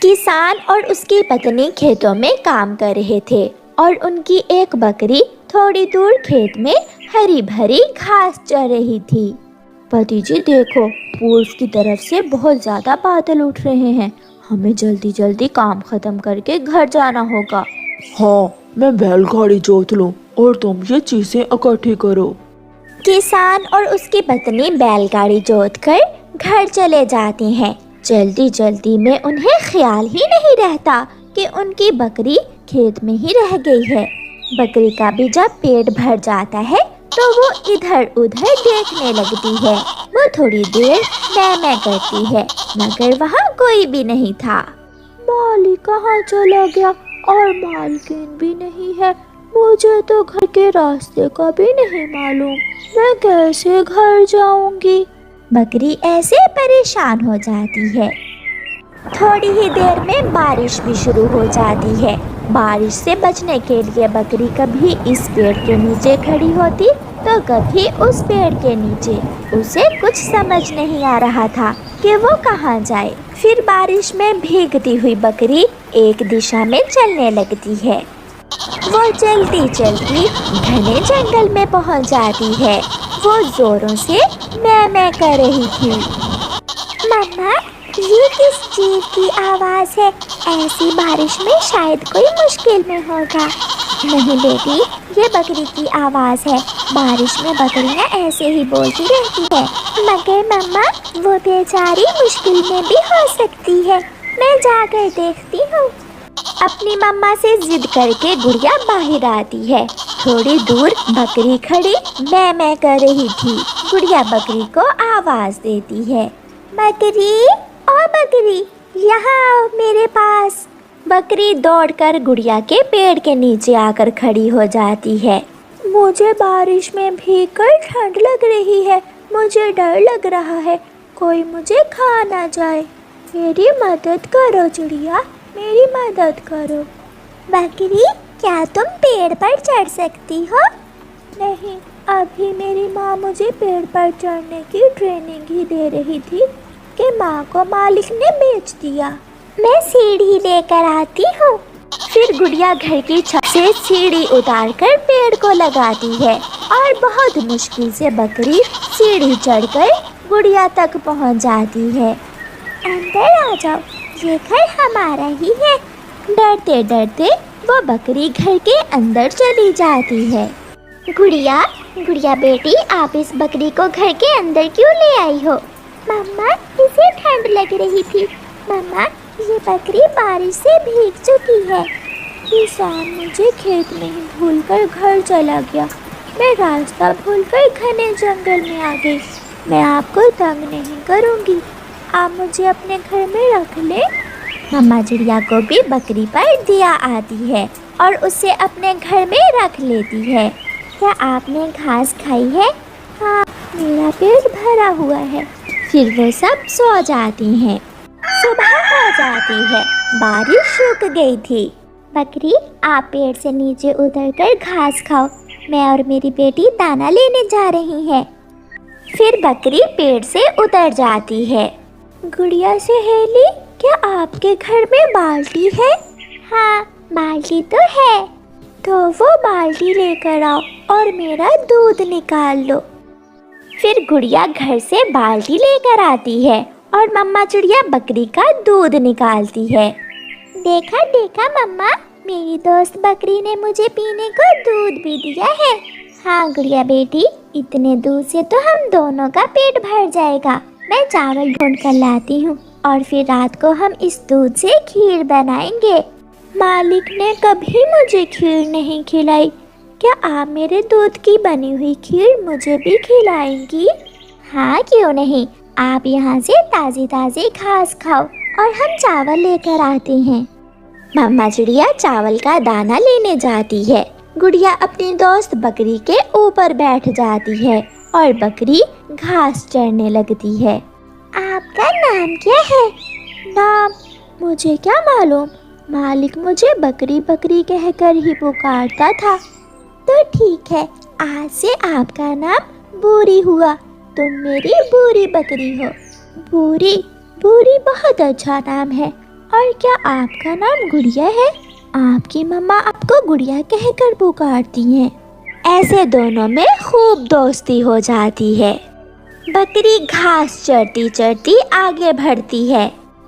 किसान और उसकी पत्नी खेतों में काम कर रहे थे और उनकी एक बकरी थोड़ी दूर खेत में हरी भरी घास चर रही थी। पति जी देखो, पूर्व की तरफ से बहुत ज्यादा बादल उठ रहे हैं। हमें जल्दी जल्दी काम खत्म करके घर जाना होगा। हाँ, मैं बैलगाड़ी जोत लूं और तुम ये चीजें इकट्ठी करो। किसान और उसकी पत्नी बैलगाड़ी जोतकर घर चले जाते हैं। जल्दी जल्दी में उन्हें ख्याल ही नहीं रहता कि उनकी बकरी खेत में ही रह गई है। बकरी का भी जब पेट भर जाता है तो वो इधर उधर देखने लगती है। वो थोड़ी देर मैं करती है, मगर वहाँ कोई भी नहीं था। मालिक कहाँ चला गया और मालकिन भी नहीं है। मुझे तो घर के रास्ते का भी नहीं मालूम। मैं कैसे घर जाऊंगी? बकरी ऐसे परेशान हो जाती है। थोड़ी ही देर में बारिश भी शुरू हो जाती है। बारिश से बचने के लिए बकरी कभी इस पेड़ के नीचे खड़ी होती तो कभी उस पेड़ के नीचे। उसे कुछ समझ नहीं आ रहा था कि वो कहाँ जाए। फिर बारिश में भीगती हुई बकरी एक दिशा में चलने लगती है। वो चलती चलती घने जंगल में पहुंच जाती है। वो जोरों से मैं कर रही थी। मम्मा, ये किस जीव की आवाज़ है? ऐसी बारिश में शायद कोई मुश्किल में होगा। नहीं बेटी, ये बकरी की आवाज़ है। बारिश में बकरियाँ ऐसे ही बोलती रहती है। मगर मम्मा, वो बेचारी मुश्किल में भी हो सकती है। मैं जाकर देखती हूँ। अपनी मम्मा से जिद करके गुड़िया बाहर आती है। थोड़ी दूर बकरी खड़ी मैं कर रही थी। गुड़िया बकरी को आवाज़ देती है, बकरी, ओ बकरी, यहाँ आओ मेरे पास। बकरी दौड़कर गुड़िया के पेड़ के नीचे आकर खड़ी हो जाती है। मुझे बारिश में भीगकर ठंड लग रही है। मुझे डर लग रहा है, कोई मुझे खा ना जाए। मेरी मदद करो चिड़िया, मेरी मदद करो। बकरी, क्या तुम पेड़ पर चढ़ सकती हो? नहीं, अभी मेरी माँ मुझे पेड़ पर चढ़ने की ट्रेनिंग ही दे रही थी कि माँ को मालिक ने बेच दिया। मैं सीढ़ी लेकर आती हूँ। फिर गुड़िया घर की छत से सीढ़ी उतारकर पेड़ को लगाती है और बहुत मुश्किल से बकरी सीढ़ी चढ़कर गुड़िया तक पहुँच जाती है। अंदर आ जाओ, ये घर हमारा ही है। डरते डरते वो बकरी घर के अंदर चली जाती है। गुड़िया, गुड़िया बेटी, आप इस बकरी को घर के अंदर क्यों ले आई हो? मम्मा, इसे ठंड लग रही थी। मम्मा, ये बकरी बारिश से भीग चुकी है। किसान मुझे खेत में ही भूलकर घर चला गया। मैं रास्ता भूलकर घने जंगल में आ गई। मैं आपको तंग नहीं करूँगी, आप मुझे अपने घर में रख ले। मम्मा चिड़िया को भी बकरी पर दया आती है और उसे अपने घर में रख लेती है। क्या आपने घास खाई है? हाँ, मेरा पेट भरा हुआ है। फिर वो सब सो जाती हैं। सुबह हो जाती है, बारिश रुक गई थी। बकरी, आप पेड़ से नीचे उतरकर घास खाओ। मैं और मेरी बेटी दाना लेने जा रही हैं। फिर बकरी पेड़ से उतर जाती है। गुड़िया सहेली, क्या आपके घर में बाल्टी है? हाँ, बाल्टी तो है। तो वो बाल्टी लेकर आओ और मेरा दूध निकाल लो। फिर गुड़िया घर से बाल्टी लेकर आती है और मम्मा चिड़िया बकरी का दूध निकालती है। देखा देखा मम्मा, मेरी दोस्त बकरी ने मुझे पीने को दूध भी दिया है। हाँ गुड़िया बेटी, इतने दूध से तो हम दोनों का पेट भर जाएगा। मैं चावल ढूंढ कर लाती हूँ और फिर रात को हम इस दूध से खीर बनाएंगे। मालिक ने कभी मुझे खीर नहीं खिलाई। क्या आप मेरे दूध की बनी हुई खीर मुझे भी खिलाएंगी? हाँ, क्यों नहीं। आप यहाँ से ताज़ी ताज़ी घास खाओ और हम चावल लेकर आते हैं। मम्मा चिड़िया चावल का दाना लेने जाती है। गुड़िया अपनी दोस्त बकरी के ऊपर बैठ जाती है और बकरी घास चरने लगती है। आपका नाम क्या है? नाम मुझे क्या मालूम, मालिक मुझे बकरी बकरी कहकर ही पुकारता था। तो ठीक है, आज से आपका नाम बूरी हुआ। तुम मेरी बूरी बकरी हो। बूरी, बूरी बहुत अच्छा नाम है। اور کیا آپ کا نام گڑیا ہے؟ آپ کی مما آپ کو گڑیا کہہ کر پکارتی ہیں۔ ایسے دونوں میں خوب دوستی ہو جاتی ہے۔ بکری گھاس چرتی چرتی آگے بڑھتی ہے۔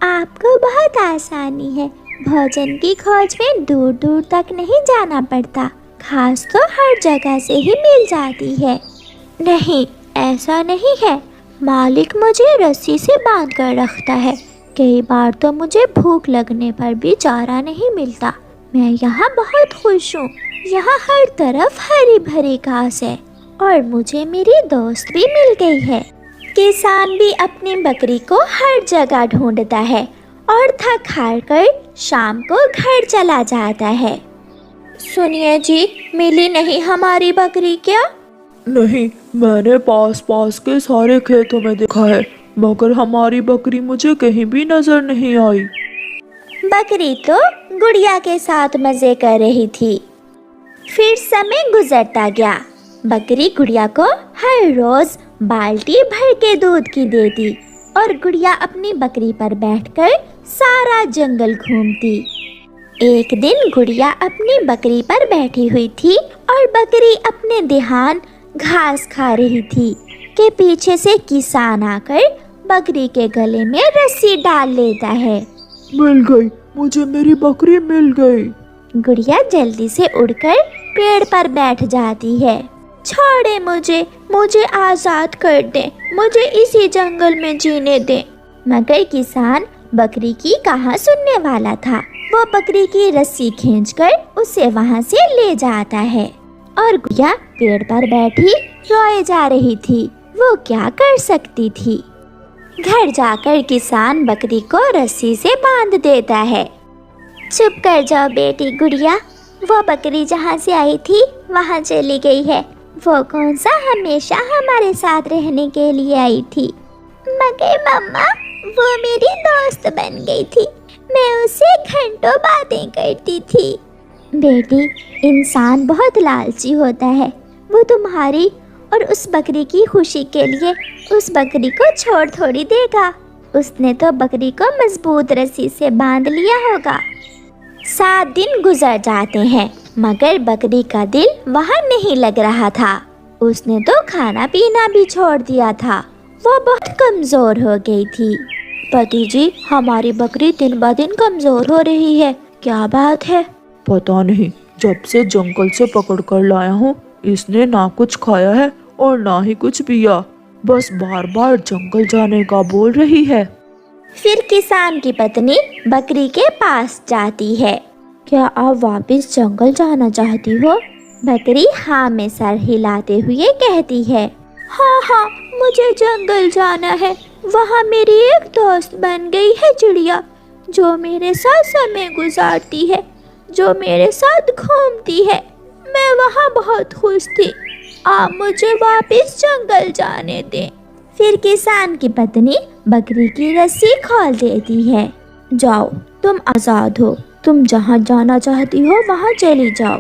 آپ کو بہت آسانی ہے، بھوجن کی کھوج میں دور دور تک نہیں جانا پڑتا، گھاس تو ہر جگہ سے ہی مل جاتی ہے۔ نہیں، ایسا نہیں ہے، مالک مجھے رسی سے باندھ کر رکھتا ہے، کئی بار تو مجھے بھوک لگنے پر بھی چارہ نہیں ملتا۔ میں یہاں بہت خوش ہوں، یہاں ہر طرف ہری بھری گھاس ہے اور مجھے میری دوست بھی مل گئی ہے۔ کسان بھی اپنی بکری کو ہر جگہ ڈھونڈتا ہے اور تھک ہار کر شام کو گھر چلا جاتا ہے۔ سنیے جی، ملی نہیں ہماری بکری کیا؟ نہیں، میں نے پاس پاس کے سارے کھیتوں میں دیکھا ہے، مگر ہماری بکری مجھے کہیں بھی نظر نہیں آئی۔ بکری تو گڑیا کے ساتھ مزے کر رہی تھی۔ پھر سمے گزرتا گیا۔ بکری گڑیا کو ہر روز بالٹی بھر کے دودھ کی دیتی اور گڑیا اپنی بکری پر بیٹھ کر سارا جنگل گھومتی۔ ایک دن گڑیا اپنی بکری پر بیٹھی ہوئی تھی اور بکری اپنے دہان گھاس کھا رہی تھی کہ پیچھے سے کسان آ کر بکری کے گلے میں رسی ڈال لیتا ہے۔ مل گئی، مجھے میری بکری مل گئی۔ گڑیا جلدی سے اڑ کر پیڑ پر بیٹھ جاتی ہے۔ چھوڑے مجھے آزاد کر دیں، مجھے اسی جنگل میں جینے دیں۔ مگر کسان بکری کی کہاں سننے والا تھا، وہ بکری کی رسی کھینچ کر اسے وہاں سے لے جاتا ہے اور گڑیا پیڑ پر بیٹھی روئے جا رہی تھی۔ وہ کیا کر سکتی تھی؟ گھر جا کر کسان بکری کو رسی سے باندھ دیتا ہے۔ چپ کر جاؤ بیٹی گڑیا، وہ بکری جہاں سے آئی تھی وہاں چلی گئی ہے، وہ کون سا ہمیشہ ہمارے ساتھ رہنے کے لیے آئی تھی۔ مگر مما، وہ میری دوست بن گئی تھی، میں اس سے گھنٹوں باتیں کرتی تھی۔ بیٹی، انسان بہت لالچی ہوتا ہے، وہ تمہاری اور اس بکری کی خوشی کے لیے اس بکری کو چھوڑ تھوڑی دے گا، اس نے تو بکری کو مضبوط رسی سے باندھ لیا ہوگا۔ 7 دن گزر جاتے ہیں مگر بکری کا دل وہاں نہیں لگ رہا تھا، اس نے تو کھانا پینا بھی چھوڑ دیا تھا، وہ بہت کمزور ہو گئی تھی۔ پتی جی، ہماری بکری دن بہ دن کمزور ہو رہی ہے، کیا بات ہے؟ پتہ نہیں، جب سے جنگل سے پکڑ کر لایا ہوں اس نے نہ کچھ کھایا ہے اور نہ ہی کچھ پیا، بس بار بار جنگل جانے کا بول رہی ہے۔ پھر کسان کی پتنی بکری کے پاس جاتی ہے۔ کیا آپ واپس جنگل جانا چاہتی ہو؟ بکری ہاں میں سر ہلاتے ہوئے کہتی ہے، ہاں، مجھے جنگل جانا ہے، وہاں میری ایک دوست بن گئی ہے چڑیا، جو میرے ساتھ سمے گزارتی ہے، جو میرے ساتھ گھومتی ہے، میں وہاں بہت خوش تھی، آپ مجھے واپس جنگل جانے دیں۔ پھر کسان کی پتنی بکری کی رسی کھول دیتی ہے۔ جاؤ، تم آزاد ہو، تم جہاں جانا چاہتی ہو وہاں چلی جاؤ۔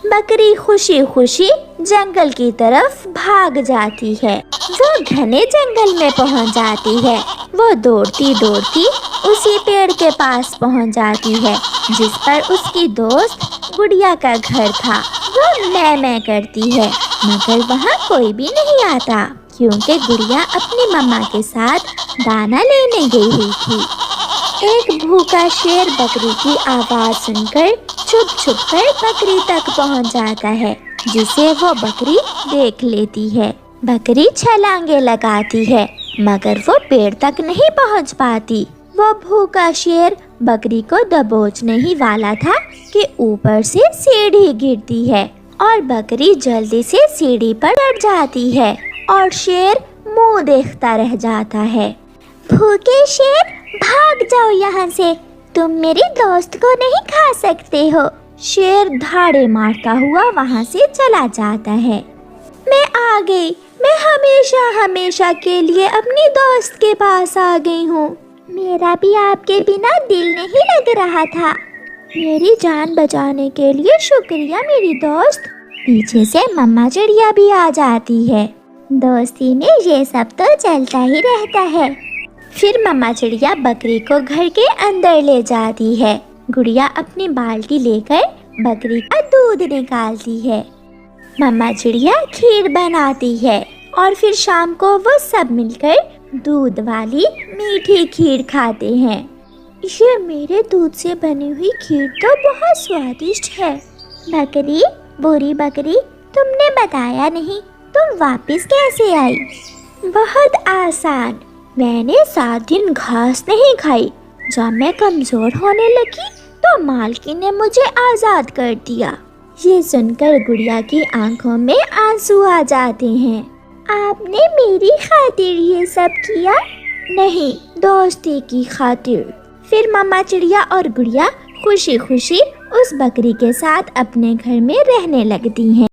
بکری خوشی خوشی جنگل کی طرف بھاگ جاتی ہے۔ وہ گھنے جنگل میں پہنچ جاتی ہے۔ وہ دوڑتی دوڑتی اسی پیڑ کے پاس پہنچ جاتی ہے جس پر اس کی دوست گڑیا کا گھر تھا۔ وہ میں کرتی ہے مگر وہاں کوئی بھی نہیں آتا کیونکہ گڑیا اپنی مما کے ساتھ دانا لینے گئی ہوئی تھی۔ ایک بھوکا شیر بکری کی آواز سن کر چھپ چھپ کر بکری تک پہنچ جاتا ہے جسے وہ بکری دیکھ لیتی ہے۔ بکری چھلانگے لگاتی ہے مگر وہ پیڑ تک نہیں پہنچ پاتی۔ وہ بھوکا شیر بکری کو دبوچنے ہی والا تھا کہ اوپر سے سیڑھی گرتی ہے اور بکری جلدی سے سیڑھی پر چڑھ جاتی ہے اور شیر منہ دیکھتا رہ جاتا ہے۔ بھوکے شیر، بھاگ جاؤ یہاں سے، تم میری دوست کو نہیں کھا سکتے ہو۔ شیر دھاڑے مارتا ہوا وہاں سے چلا جاتا ہے۔ میں آ گئی، میں ہمیشہ کے لیے اپنی دوست کے پاس آ گئی ہوں۔ میرا بھی آپ کے بنا دل نہیں لگ رہا تھا۔ میری جان بچانے کے لیے شکریہ میری دوست۔ پیچھے سے مما چڑیا بھی آ جاتی ہے۔ دوستی میں یہ سب تو چلتا ہی رہتا ہے۔ फिर मम्मा चिड़िया बकरी को घर के अंदर ले जाती है। गुड़िया अपनी बाल्टी लेकर बकरी का दूध निकालती है। मम्मा चिड़िया खीर बनाती है और फिर शाम को वो सब मिलकर दूध वाली मीठी खीर खाते हैं। ये मेरे दूध से बनी हुई खीर तो बहुत स्वादिष्ट है। बकरी, बुरी बकरी, तुमने बताया नहीं, तुम वापस कैसे आई? बहुत आसान, मैंने 7 दिन घास नहीं खाई। जब मैं कमजोर होने लगी तो मालकिन ने मुझे आजाद कर दिया। ये सुनकर गुड़िया की आंखों में आंसू आ जाते हैं। आपने मेरी खातिर ये सब किया? नहीं, दोस्ती की खातिर। फिर मम्मा चिड़िया और गुड़िया खुशी खुशी उस बकरी के साथ अपने घर में रहने लगती हैं।